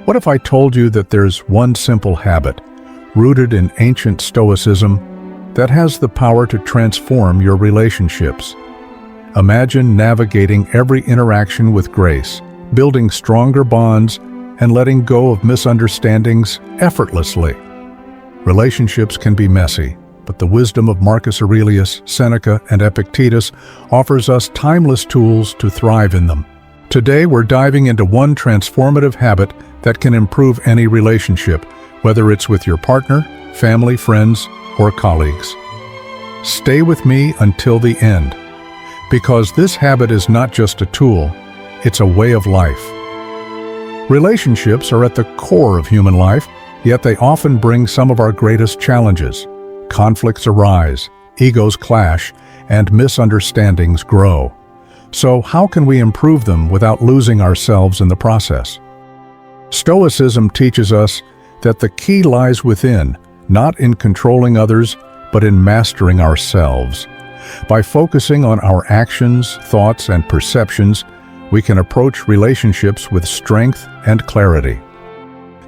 What if I told you that there's one simple habit, rooted in ancient Stoicism, that has the power to transform your relationships? Imagine navigating every interaction with grace, building stronger bonds, and letting go of misunderstandings effortlessly. Relationships can be messy, but the wisdom of Marcus Aurelius, Seneca, and Epictetus offers us timeless tools to thrive in them. Today, we're diving into one transformative habit that can improve any relationship, whether it's with your partner, family, friends, or colleagues. Stay with me until the end, because this habit is not just a tool, it's a way of life. Relationships are at the core of human life, yet they often bring some of our greatest challenges. Conflicts arise, egos clash, and misunderstandings grow. So how can we improve them without losing ourselves in the process? Stoicism teaches us that the key lies within, not in controlling others, but in mastering ourselves. By focusing on our actions, thoughts, and perceptions, we can approach relationships with strength and clarity.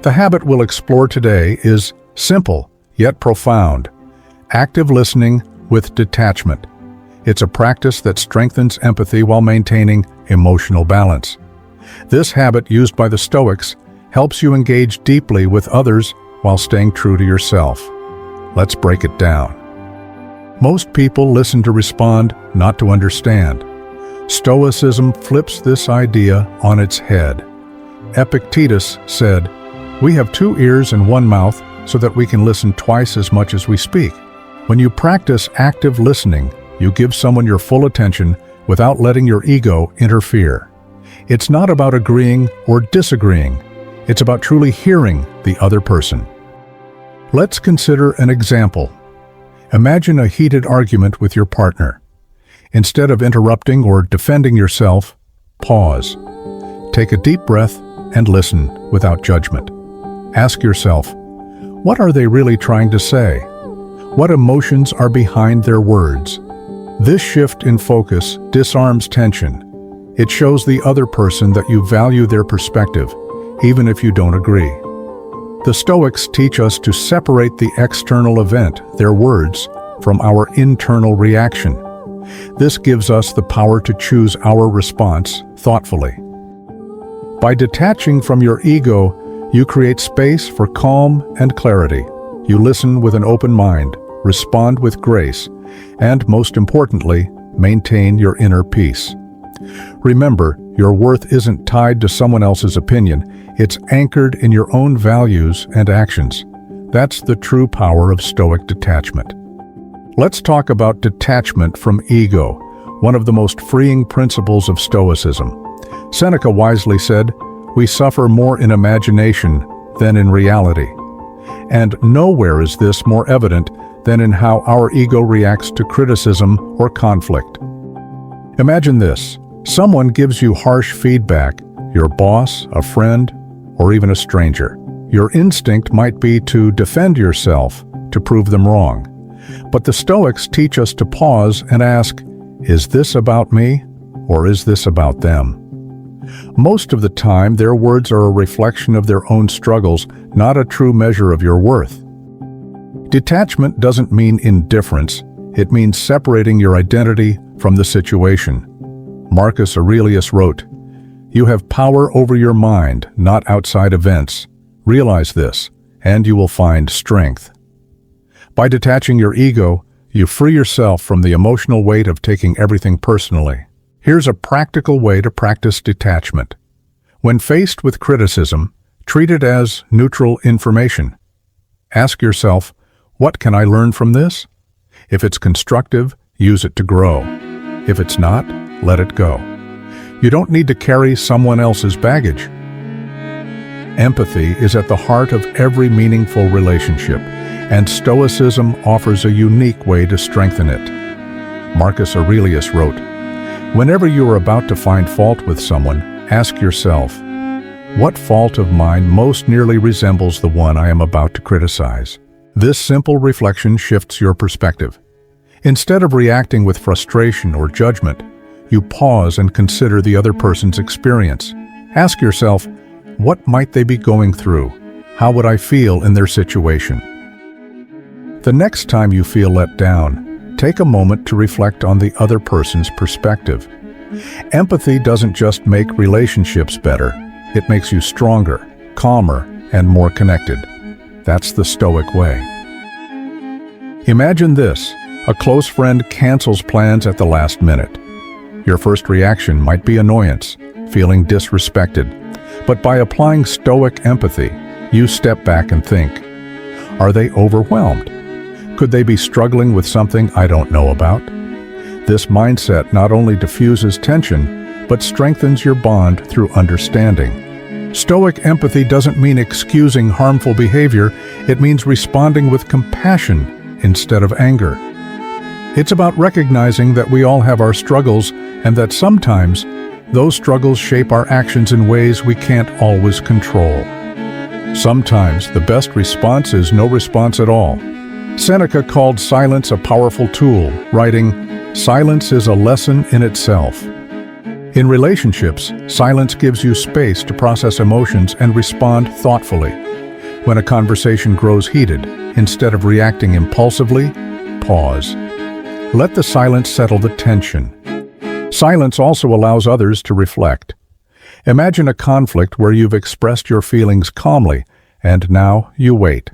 The habit we'll explore today is simple, yet profound. Active listening with detachment. It's a practice that strengthens empathy while maintaining emotional balance. This habit, used by the Stoics, helps you engage deeply with others while staying true to yourself. Let's break it down. Most people listen to respond, not to understand. Stoicism flips this idea on its head. Epictetus said, "We have 2 ears and 1 mouth so that we can listen twice as much as we speak." When you practice active listening, you give someone your full attention without letting your ego interfere. It's not about agreeing or disagreeing. It's about truly hearing the other person. Let's consider an example. Imagine a heated argument with your partner. Instead of interrupting or defending yourself, pause. Take a deep breath and listen without judgment. Ask yourself, what are they really trying to say? What emotions are behind their words? This shift in focus disarms tension. It shows the other person that you value their perspective, even if you don't agree. The Stoics teach us to separate the external event, their words, from our internal reaction. This gives us the power to choose our response thoughtfully. By detaching from your ego, you create space for calm and clarity. You listen with an open mind, respond with grace, and most importantly, maintain your inner peace. Remember, your worth isn't tied to someone else's opinion. It's anchored in your own values and actions. That's the true power of Stoic detachment. Let's talk about detachment from ego, one of the most freeing principles of Stoicism. Seneca wisely said, "We suffer more in imagination than in reality." And nowhere is this more evident than in how our ego reacts to criticism or conflict. Imagine this. Someone gives you harsh feedback, your boss, a friend, or even a stranger. Your instinct might be to defend yourself, to prove them wrong. But the Stoics teach us to pause and ask, is this about me, or is this about them? Most of the time, their words are a reflection of their own struggles, not a true measure of your worth. Detachment doesn't mean indifference. It means separating your identity from the situation. Marcus Aurelius wrote, "You have power over your mind, not outside events. Realize this, and you will find strength." By detaching your ego, you free yourself from the emotional weight of taking everything personally. Here's a practical way to practice detachment. When faced with criticism, treat it as neutral information. Ask yourself, what can I learn from this? If it's constructive, use it to grow. If it's not, let it go. You don't need to carry someone else's baggage. Empathy is at the heart of every meaningful relationship, and Stoicism offers a unique way to strengthen it. Marcus Aurelius wrote, "Whenever you are about to find fault with someone, ask yourself, what fault of mine most nearly resembles the one I am about to criticize?" This simple reflection shifts your perspective. Instead of reacting with frustration or judgment, you pause and consider the other person's experience. Ask yourself, What might they be going through? How would I feel in their situation? The next time you feel let down, take a moment to reflect on the other person's perspective. Empathy doesn't just make relationships better, it makes you stronger, calmer, and more connected. That's the Stoic way. Imagine this: a close friend cancels plans at the last minute. Your first reaction might be annoyance, feeling disrespected. But by applying Stoic empathy, you step back and think, are they overwhelmed? Could they be struggling with something I don't know about? This mindset not only diffuses tension, but strengthens your bond through understanding. Stoic empathy doesn't mean excusing harmful behavior, it means responding with compassion instead of anger. It's about recognizing that we all have our struggles and that sometimes those struggles shape our actions in ways we can't always control. Sometimes the best response is no response at all. Seneca called silence a powerful tool, writing, "Silence is a lesson in itself." In relationships, silence gives you space to process emotions and respond thoughtfully. When a conversation grows heated, instead of reacting impulsively, pause. Let the silence settle the tension. Silence also allows others to reflect. Imagine a conflict where you've expressed your feelings calmly, and now you wait.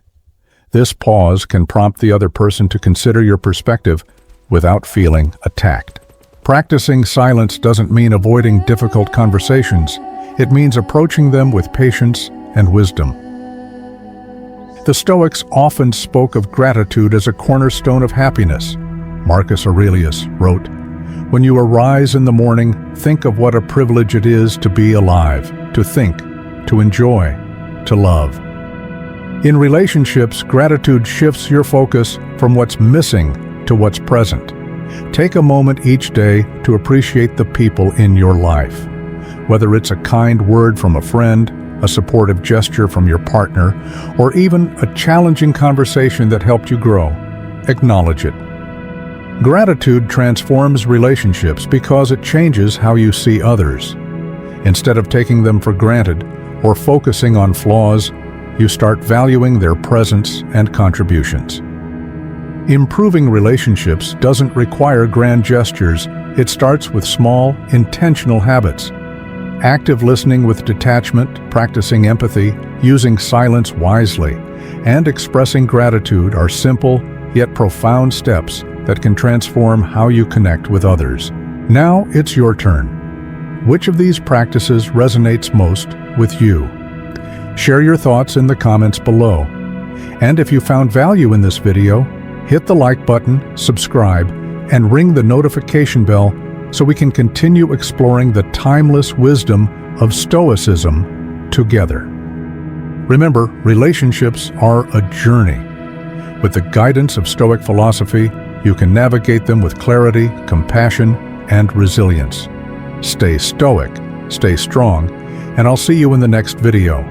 This pause can prompt the other person to consider your perspective without feeling attacked. Practicing silence doesn't mean avoiding difficult conversations. It means approaching them with patience and wisdom. The Stoics often spoke of gratitude as a cornerstone of happiness. Marcus Aurelius wrote, "When you arise in the morning, think of what a privilege it is to be alive, to think, to enjoy, to love." In relationships, gratitude shifts your focus from what's missing to what's present. Take a moment each day to appreciate the people in your life. Whether it's a kind word from a friend, a supportive gesture from your partner, or even a challenging conversation that helped you grow, acknowledge it. Gratitude transforms relationships because it changes how you see others. Instead of taking them for granted or focusing on flaws, you start valuing their presence and contributions. Improving relationships doesn't require grand gestures. It starts with small, intentional habits. Active listening with detachment, practicing empathy, using silence wisely, and expressing gratitude are simple yet profound steps that can transform how you connect with others. Now it's your turn. Which of these practices resonates most with you? Share your thoughts in the comments below. And if you found value in this video, hit the like button, subscribe, and ring the notification bell so we can continue exploring the timeless wisdom of Stoicism together. Remember, relationships are a journey. With the guidance of Stoic philosophy, you can navigate them with clarity, compassion, and resilience. Stay stoic, stay strong, and I'll see you in the next video.